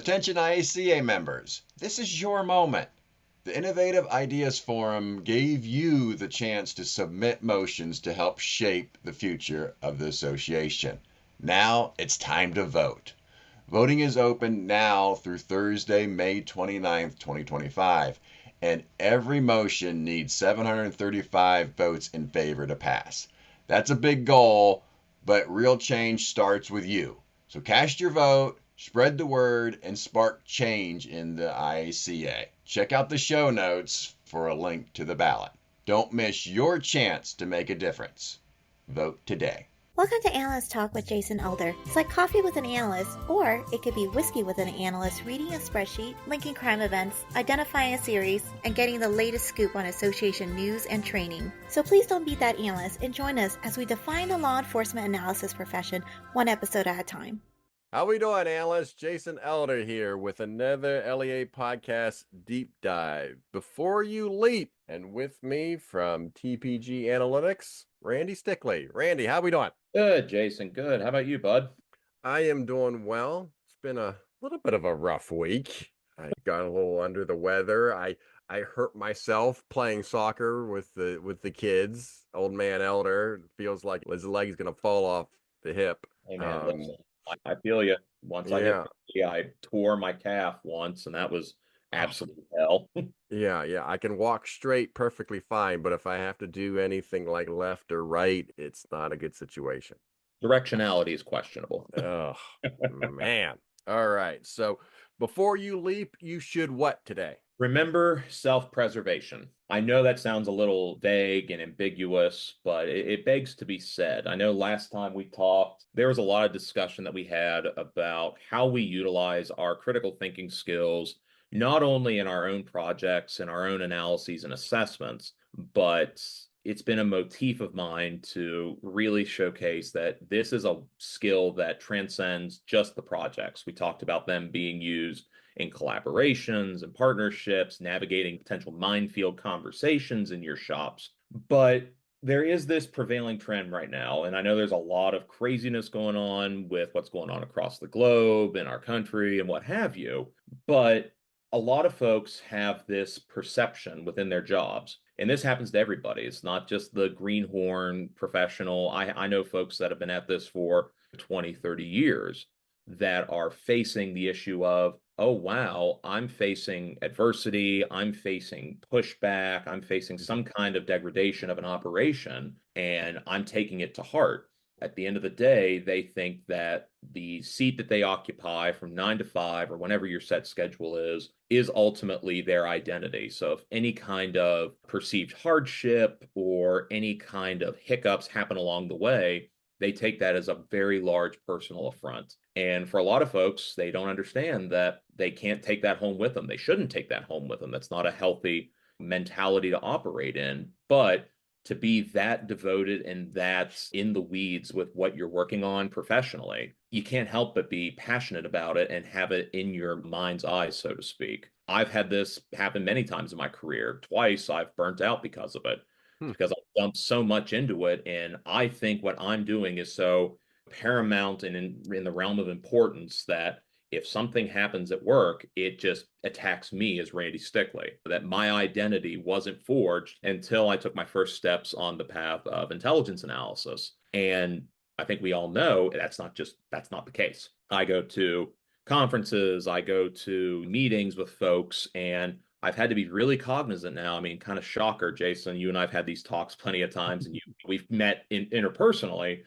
Attention IACA members, this is your moment. The Innovative Ideas Forum gave you the chance to submit motions to help shape the future of the association. Now it's time to vote. Voting is open now through Thursday, May 29th, 2025, and every motion needs 735 votes in favor to pass. That's a big goal, but real change starts with you. So cast your vote, spread the word, and spark change in the IACA. Check out the show notes for a link to the ballot. Don't miss your chance to make a difference. Vote today. Welcome to Analyst Talk with Jason Elder. It's like coffee with an analyst, or it could be whiskey with an analyst reading a spreadsheet, linking crime events, identifying a series, and getting the latest scoop on association news and training. So please don't beat that analyst and join us as we define the law enforcement analysis profession one episode at a time. How we doing, analyst? Jason Elder here with another LEA podcast deep dive. Before you leap, and with me from TPG Analytics, Randy Stickley. Randy, how we doing? Good, Jason. Good. How about you, bud? I am doing well. It's been a little bit of a rough week. I got a little under the weather. I hurt myself playing soccer with the kids. Old man Elder feels like his leg's gonna fall off the hip. Hey, man, listen, I feel you. Once I tore my calf once, and that was absolute hell. Yeah. I can walk straight perfectly fine, but if I have to do anything like left or right, it's not a good situation. Directionality is questionable. Oh, man. All right. So before you leap, you should what today? Remember self-preservation. I know that sounds a little vague and ambiguous, but it begs to be said. I know last time we talked, there was a lot of discussion that we had about how we utilize our critical thinking skills, not only in our own projects and our own analyses and assessments, but it's been a motif of mine to really showcase that this is a skill that transcends just the projects. We talked about them being used in collaborations and partnerships, navigating potential minefield conversations in your shops. But there is this prevailing trend right now, and I know there's a lot of craziness going on with what's going on across the globe, in our country, and what have you. But a lot of folks have this perception within their jobs, and this happens to everybody. It's not just the greenhorn professional. I know folks that have been at this for 20, 30 years that are facing the issue of, oh, wow, I'm facing adversity, I'm facing pushback, I'm facing some kind of degradation of an operation, and I'm taking it to heart. At the end of the day, they think that the seat that they occupy from 9 to 5 or whenever your set schedule is ultimately their identity. So if any kind of perceived hardship or any kind of hiccups happen along the way, they take that as a very large personal affront. And for a lot of folks, they don't understand that they can't take that home with them. They shouldn't take that home with them. That's not a healthy mentality to operate in. But to be that devoted and that's in the weeds with what you're working on professionally, you can't help but be passionate about it and have it in your mind's eye, so to speak. I've had this happen many times in my career. Twice I've burnt out because of it, because I dumped so much into it. And I think what I'm doing is so paramount and in the realm of importance that if something happens at work, it just attacks me as Randy Stickley. That my identity wasn't forged until I took my first steps on the path of intelligence analysis. And I think we all know that's not the case. I go to conferences, I go to meetings with folks, and I've had to be really cognizant now. I mean, kind of shocker, Jason. You and I've had these talks plenty of times, and we've met interpersonally,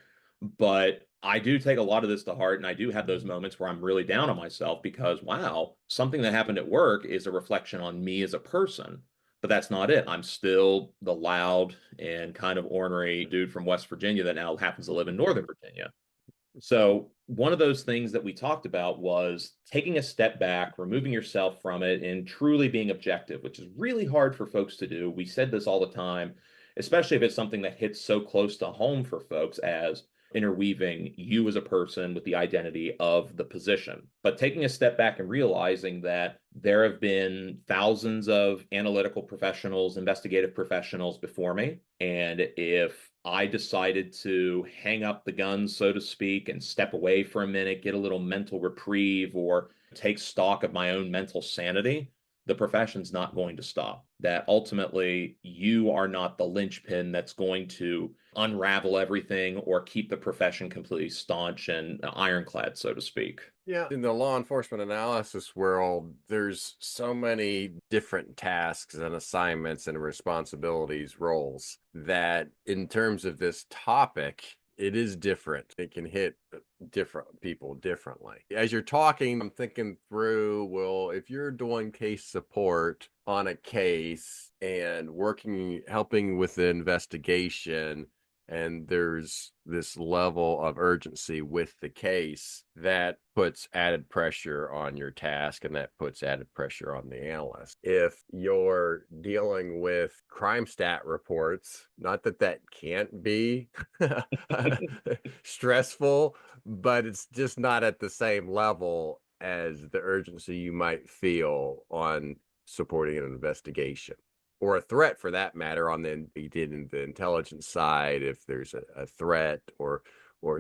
but I do take a lot of this to heart, and I do have those moments where I'm really down on myself because, wow, something that happened at work is a reflection on me as a person. But that's not it. I'm still the loud and kind of ornery dude from West Virginia that now happens to live in Northern Virginia. So one of those things that we talked about was taking a step back, removing yourself from it, and truly being objective, which is really hard for folks to do. We said this all the time, especially if it's something that hits so close to home for folks as interweaving you as a person with the identity of the position. But taking a step back and realizing that there have been thousands of analytical professionals, investigative professionals before me. And if I decided to hang up the gun, so to speak, and step away for a minute, get a little mental reprieve, or take stock of my own mental sanity, the profession's not going to stop. That ultimately you are not the linchpin that's going to unravel everything or keep the profession completely staunch and ironclad, so to speak. Yeah, in the law enforcement analysis world, there's so many different tasks and assignments and responsibilities, roles, that in terms of this topic, it is different. It can hit different people differently. As you're talking, I'm thinking through, well, if you're doing case support on a case and helping with the investigation, and there's this level of urgency with the case, that puts added pressure on your task, and that puts added pressure on the analyst. If you're dealing with crime stat reports, not that that can't be stressful, but it's just not at the same level as the urgency you might feel on supporting an investigation, or a threat for that matter, on the intelligence side. If there's a threat or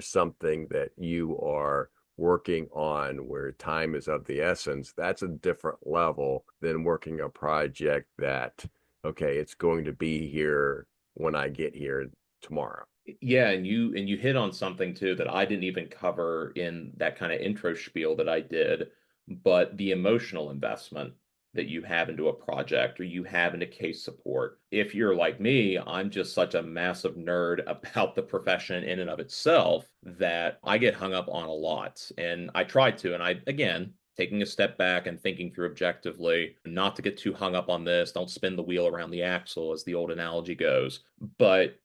something that you are working on where time is of the essence, that's a different level than working a project that, okay, it's going to be here when I get here tomorrow. Yeah, and you hit on something too that I didn't even cover in that kind of intro spiel that I did, but the emotional investment that you have into a project or you have into case support. If you're like me, I'm just such a massive nerd about the profession in and of itself that I get hung up on a lot. And I try to, and I, again, taking a step back and thinking through objectively, not to get too hung up on this, don't spin the wheel around the axle, as the old analogy goes. But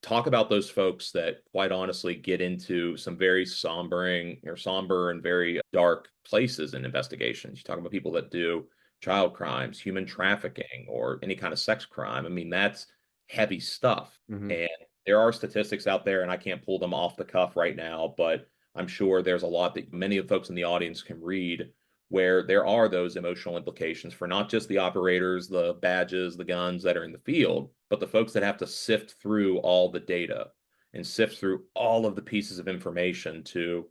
talk about those folks that quite honestly get into some very somber and very dark places in investigations. You talk about people that do child crimes, human trafficking, or any kind of sex crime. I mean, that's heavy stuff. Mm-hmm. And there are statistics out there, and I can't pull them off the cuff right now, but I'm sure there's a lot that many of the folks in the audience can read where there are those emotional implications for not just the operators, the badges, the guns that are in the field, but the folks that have to sift through all the data and sift through all of the pieces of information to,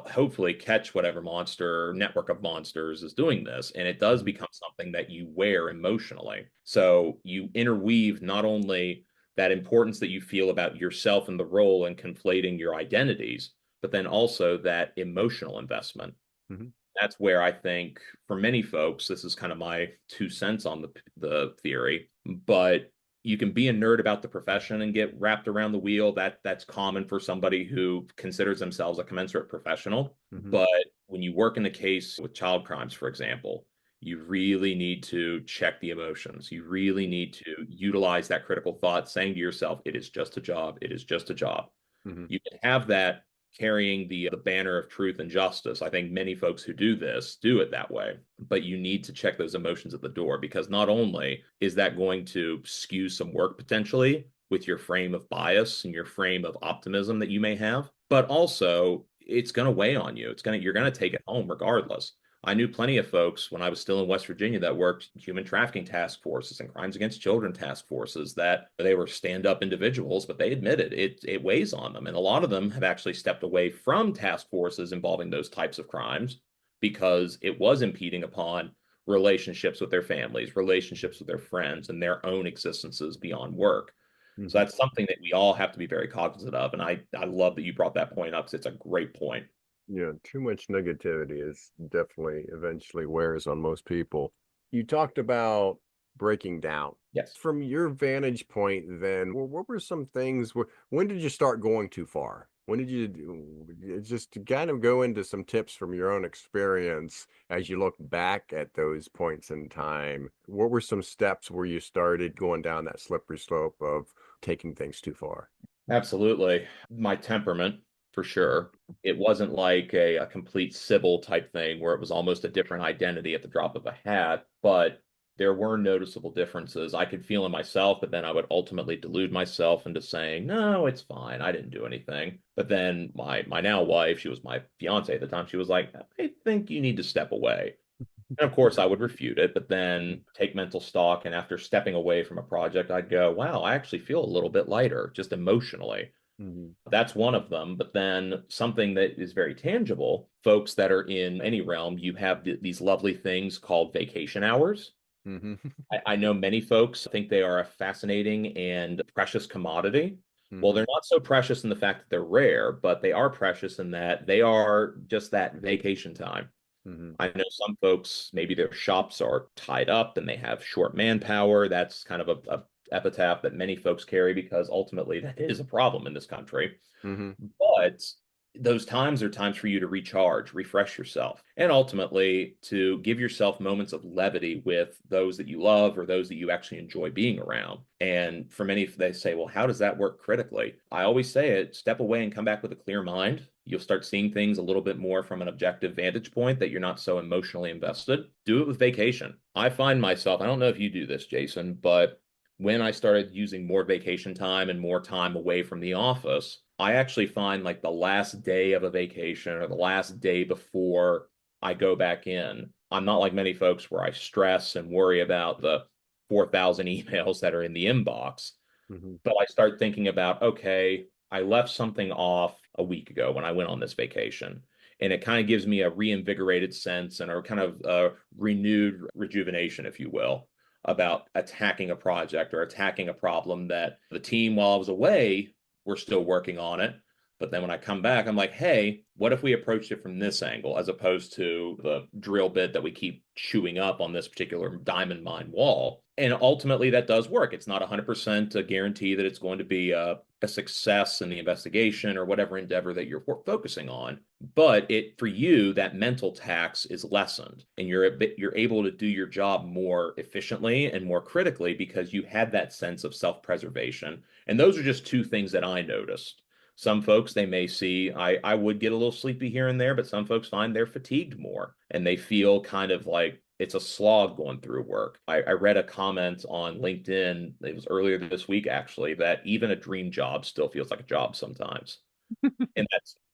hopefully catch whatever monster or network of monsters is doing this. And it does become something that you wear emotionally. So you interweave not only that importance that you feel about yourself and the role and conflating your identities, but then also that emotional investment. Mm-hmm. That's where I think for many folks, this is kind of my 2 cents on the theory, but you can be a nerd about the profession and get wrapped around the wheel. That's common for somebody who considers themselves a commensurate professional. Mm-hmm. But when you work in the case with child crimes, for example, you really need to check the emotions. You really need to utilize that critical thought, saying to yourself, it is just a job. It is just a job. Mm-hmm. You can have that carrying the banner of truth and justice. I think many folks who do this do it that way, but you need to check those emotions at the door, because not only is that going to skew some work potentially with your frame of bias and your frame of optimism that you may have, but also it's going to weigh on you. You're going to take it home regardless. I knew plenty of folks when I was still in West Virginia that worked human trafficking task forces and crimes against children task forces, that they were stand-up individuals, but they admitted it weighs on them. And a lot of them have actually stepped away from task forces involving those types of crimes because it was impeding upon relationships with their families, relationships with their friends, and their own existences beyond work. Mm-hmm. So that's something that we all have to be very cognizant of. And I love that you brought that point up, because it's a great point. Yeah, too much negativity is definitely eventually wears on most people. You talked about breaking down. Yes. From your vantage point, then, what were some things when did you start going too far? When did you just to kind of go into some tips from your own experience as you look back at those points in time? What were some steps where you started going down that slippery slope of taking things too far? Absolutely. My temperament, for sure. It wasn't like a complete Sybil type thing where it was almost a different identity at the drop of a hat, but there were noticeable differences. I could feel in myself, but then I would ultimately delude myself into saying, no, it's fine. I didn't do anything. But then my now wife, she was my fiance at the time, she was like, I think you need to step away. And of course, I would refute it, but then take mental stock. And after stepping away from a project, I'd go, wow, I actually feel a little bit lighter, just emotionally. Mhm. That's one of them. But then something that is very tangible, folks that are in any realm, you have these lovely things called vacation hours. Mhm. I know many folks think they are a fascinating and precious commodity. Well, Mhm. they're not so precious in the fact that they're rare, but they are precious in that they are just that vacation time. Mhm. I know some folks, maybe their shops are tied up and they have short manpower. That's kind of a epitaph that many folks carry because ultimately that is a problem in this country. Mhm. But those times are times for you to recharge, refresh yourself, and ultimately to give yourself moments of levity with those that you love or those that you actually enjoy being around. And for many, they say, well, how does that work critically? I always say it, step away and come back with a clear mind. You'll start seeing things a little bit more from an objective vantage point that you're not so emotionally invested. Do it with vacation. I find myself, I don't know if you do this, Jason, but when I started using more vacation time and more time away from the office, I actually find like the last day of a vacation or the last day before I go back in, I'm not like many folks where I stress and worry about the 4,000 emails that are in the inbox, Mhm. but I start thinking about, okay, I left something off a week ago when I went on this vacation. And it kind of gives me a reinvigorated sense and a kind of renewed rejuvenation, if you will, about attacking a project or attacking a problem that the team, while I was away, were still working on it. But then when I come back, I'm like, hey, what if we approached it from this angle as opposed to the drill bit that we keep chewing up on this particular diamond mine wall? And ultimately, that does work. It's not 100% a guarantee that it's going to be a success in the investigation or whatever endeavor that you're focusing on. But it for you, that mental tax is lessened, and you're able to do your job more efficiently and more critically because you had that sense of self-preservation. And those are just two things that I noticed. Some folks they may see I would get a little sleepy here and there, but some folks find they're fatigued more and they feel kind of like it's a slog going through work. I read a comment on LinkedIn, it was earlier this week actually, that even a dream job still feels like a job sometimes. And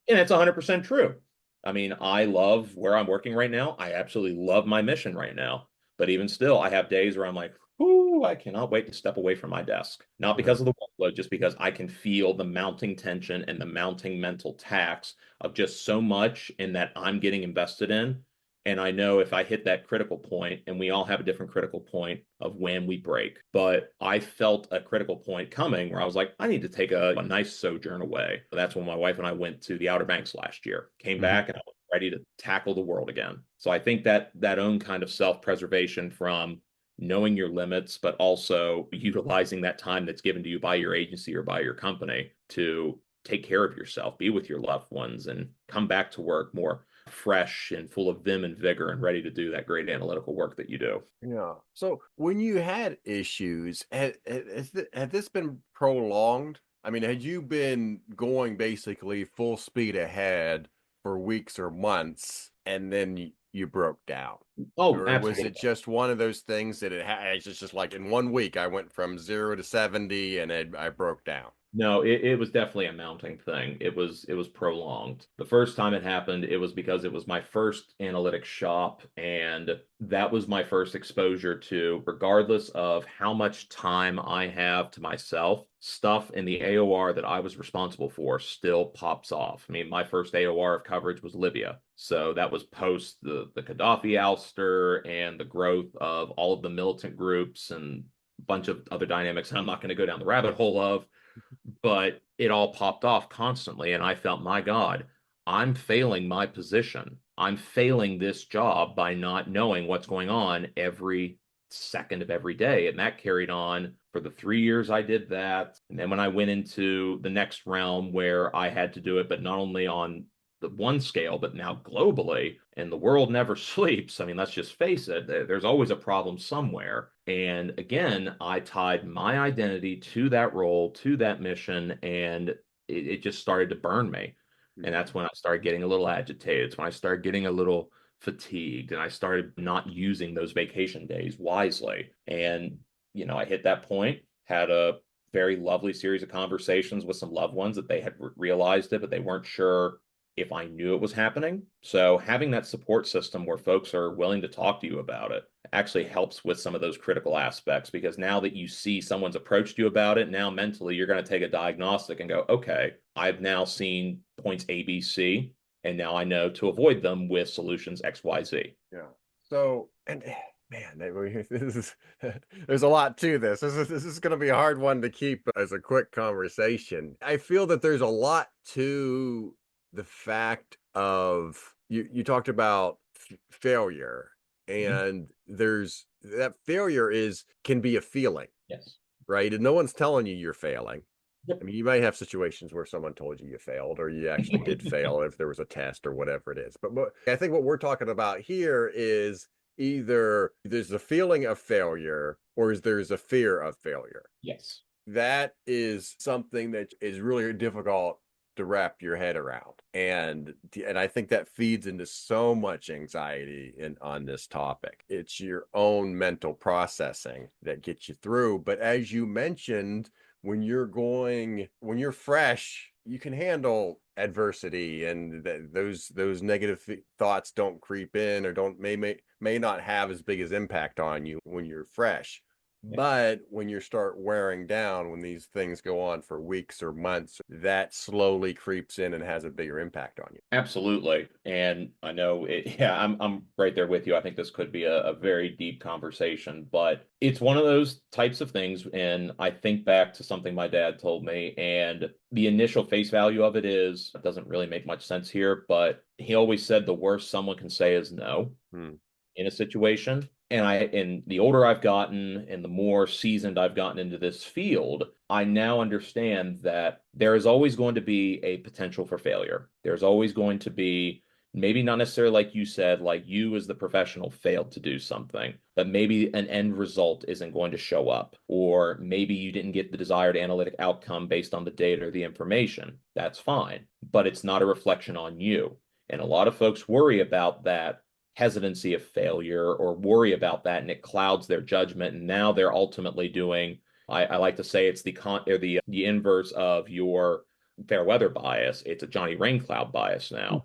that's 100% true. I mean, I love where I'm working right now. I absolutely love my mission right now. But even still, I have days where I'm like, "Ooh, I cannot wait to step away from my desk." Not because Right. of the workload, just because I can feel the mounting tension and the mounting mental tax of just so much in that I'm getting invested in. And I know if I hit that critical point, and we all have a different critical point of when we break, but I felt a critical point coming where I was like, I need to take a nice sojourn away. That's when my wife and I went to the Outer Banks last year, came Mhm. back, and I was ready to tackle the world again. So I think that that own kind of self-preservation from knowing your limits, but also utilizing that time that's given to you by your agency or by your company to take care of yourself, be with your loved ones, and come back to work more fresh and full of vim and vigor and ready to do that great analytical work that you do. Yeah. So when you had issues, had this been prolonged? I mean, had you been going basically full speed ahead for weeks or months and then you broke down? Oh, Or was it absolutely. just one of those things that it's just like in 1 week I went from 0 to 70 and I broke down? No, it was definitely a mounting thing. It was prolonged. The first time it happened, it was because it was my first analytics shop, and that was my first exposure to, regardless of how much time I have to myself, stuff in the AOR that I was responsible for still pops off. I mean, my first AOR of coverage was Libya. So that was post the Gaddafi ouster and the growth of all of the militant groups and a bunch of other dynamics I'm not going to go down the rabbit hole of, but it all popped off constantly. And I felt, my God, I'm failing my position. I'm failing this job by not knowing what's going on every second of every day. And that carried on for the 3 years I did that. And then when I went into the next realm where I had to do it, but not only on the one scale, but now globally, and the world never sleeps. I mean, let's just face it, there's always a problem somewhere. And again, I tied my identity to that role, to that mission, and it just started to burn me. And that's when I started getting a little agitated. It's when I started getting a little fatigued and I started not using those vacation days wisely. And, I hit that point, had a very lovely series of conversations with some loved ones that they had realized it, but they weren't sure if I knew it was happening. So having that support system where folks are willing to talk to you about it actually helps with some of those critical aspects, because now that you see someone's approached you about it, now mentally you're going to take a diagnostic and go, okay, I've now seen points A, B, C, and now I know to avoid them with solutions X, Y, Z. Yeah. So, and man, this is there's a lot to this. This is going to be a hard one to keep as a quick conversation. I feel that there's a lot to the fact of you talked about failure, and there's that failure can be a feeling, Yes. right? And no one's telling you you're failing. Yep. I mean, you might have situations where someone told you failed, or you actually did fail if there was a test or whatever it is. But I think what we're talking about here is either there's a feeling of failure or there's a fear of failure. Yes. That is something that is really difficult to wrap your head around. And I think that feeds into so much anxiety on this topic. It's your own mental processing that gets you through. But as you mentioned, when you're fresh, you can handle adversity, and those negative thoughts don't creep in, or may not have as big as impact on you when you're fresh. But when you start wearing down, when these things go on for weeks or months, that slowly creeps in and has a bigger impact on you. Absolutely. And I know I'm right there with you. I think this could be a very deep conversation, but it's one of those types of things. And I think back to something my dad told me, and the initial face value of it doesn't really make much sense here, but he always said the worst someone can say is no in a situation. And the older I've gotten and the more seasoned I've gotten into this field, I now understand that there is always going to be a potential for failure. There's always going to be, maybe not necessarily like you said, like you as the professional failed to do something, but maybe an end result isn't going to show up, or maybe you didn't get the desired analytic outcome based on the data or the information. That's fine, but it's not a reflection on you. And a lot of folks worry about that hesitancy of failure, or worry about that, and it clouds their judgment. And now they're ultimately doing, I like to say it's the inverse of your fair weather bias. It's a Johnny Raincloud bias now,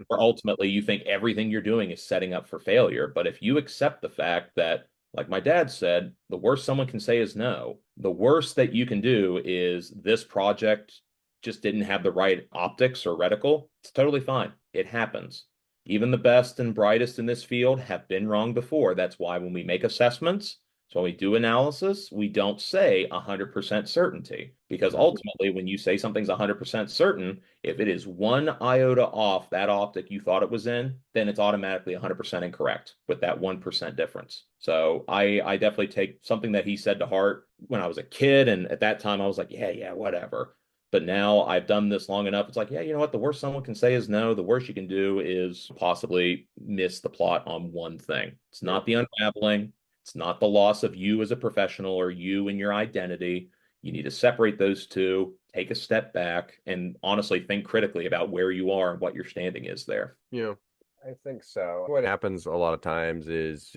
where ultimately you think everything you're doing is setting up for failure. But if you accept the fact that, like my dad said, the worst someone can say is no, the worst that you can do is this project just didn't have the right optics or reticle, it's totally fine. It happens. Even the best and brightest in this field have been wrong before. That's why when we make assessments, so when we do analysis, we don't say 100% certainty, because ultimately when you say something's 100% certain, if it is one iota off that optic you thought it was in, then it's automatically 100% incorrect with that 1% difference. So I definitely take something that he said to heart when I was a kid. And at that time I was like, yeah, whatever. But now I've done this long enough. It's like, yeah, you know what? The worst someone can say is no. The worst you can do is possibly miss the plot on one thing. It's not the unraveling. It's not the loss of you as a professional or you and your identity. You need to separate those two, take a step back, and honestly think critically about where you are and what your standing is there. Yeah, I think so. What happens a lot of times is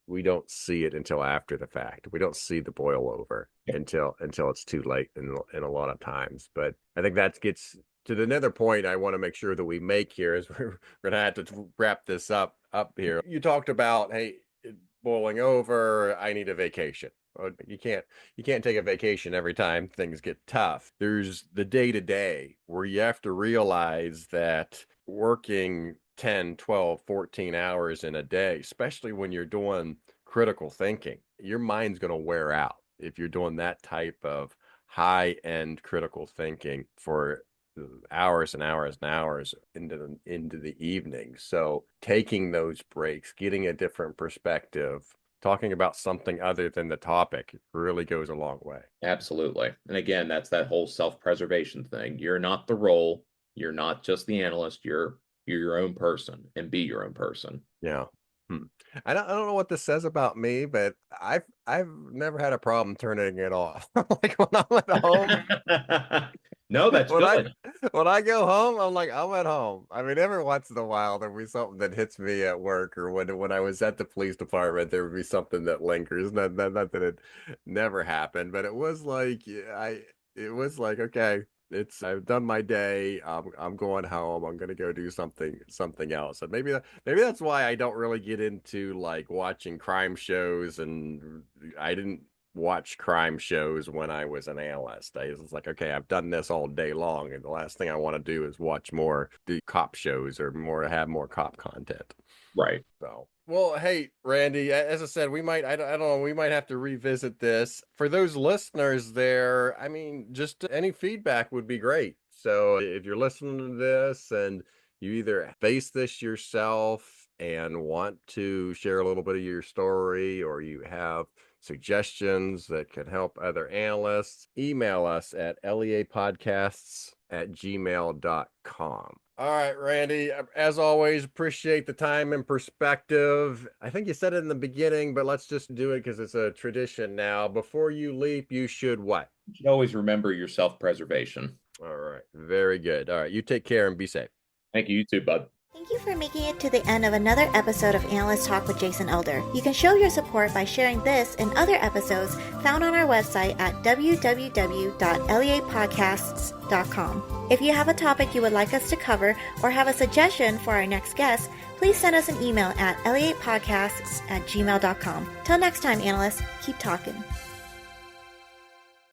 we don't see it until after the fact. We don't see the boil over until it's too late in a lot of times. But I think that gets to another point I want to make sure that we make here, is we're going to have to wrap this up here. You talked about, hey, boiling over, I need a vacation. You can't take a vacation every time things get tough. There's the day-to-day where you have to realize that working 10, 12, 14 hours in a day, especially when you're doing critical thinking, your mind's going to wear out if you're doing that type of high-end critical thinking for hours and hours and hours into the evening. So taking those breaks, getting a different perspective, talking about something other than the topic really goes a long way. Absolutely. And again, that's that whole self-preservation thing. You're not the role. You're not just the analyst. You're your own person, and be your own person. Yeah. I don't know what this says about me, but I've never had a problem turning it off. Like when I'm at home. No, that's good. When I go home, I'm like, I'm at home. I mean, every once in a while there'll be something that hits me at work, or when I was at the police department, there would be something that lingers. Not that it never happened, but it was like it was like, okay, I've done my day. I'm going home. I'm gonna go do something else. And maybe that's why I don't really get into like watching crime shows, and I didn't watch crime shows when I was an analyst. I was like, okay, I've done this all day long, and the last thing I want to do is watch more the cop shows or have more cop content. Right. So, well, hey, Randy, as I said, I don't know, we might have to revisit this. For those listeners there, I mean, just any feedback would be great. So if you're listening to this and you either face this yourself and want to share a little bit of your story, or you have suggestions that can help other analysts, email us at leapodcasts@gmail.com. All right, Randy, as always, appreciate the time and perspective. I think you said it in the beginning, but let's just do it because it's a tradition now. Before you leap, you should what? You should always remember your self-preservation. All right, very good. All right, you take care and be safe. Thank you, you too, bud. Thank you for making it to the end of another episode of Analyst Talk with Jason Elder. You can show your support by sharing this and other episodes found on our website at www.leapodcasts.com. If you have a topic you would like us to cover or have a suggestion for our next guest, please send us an email at leapodcasts@gmail.com. Till next time, analysts, keep talking.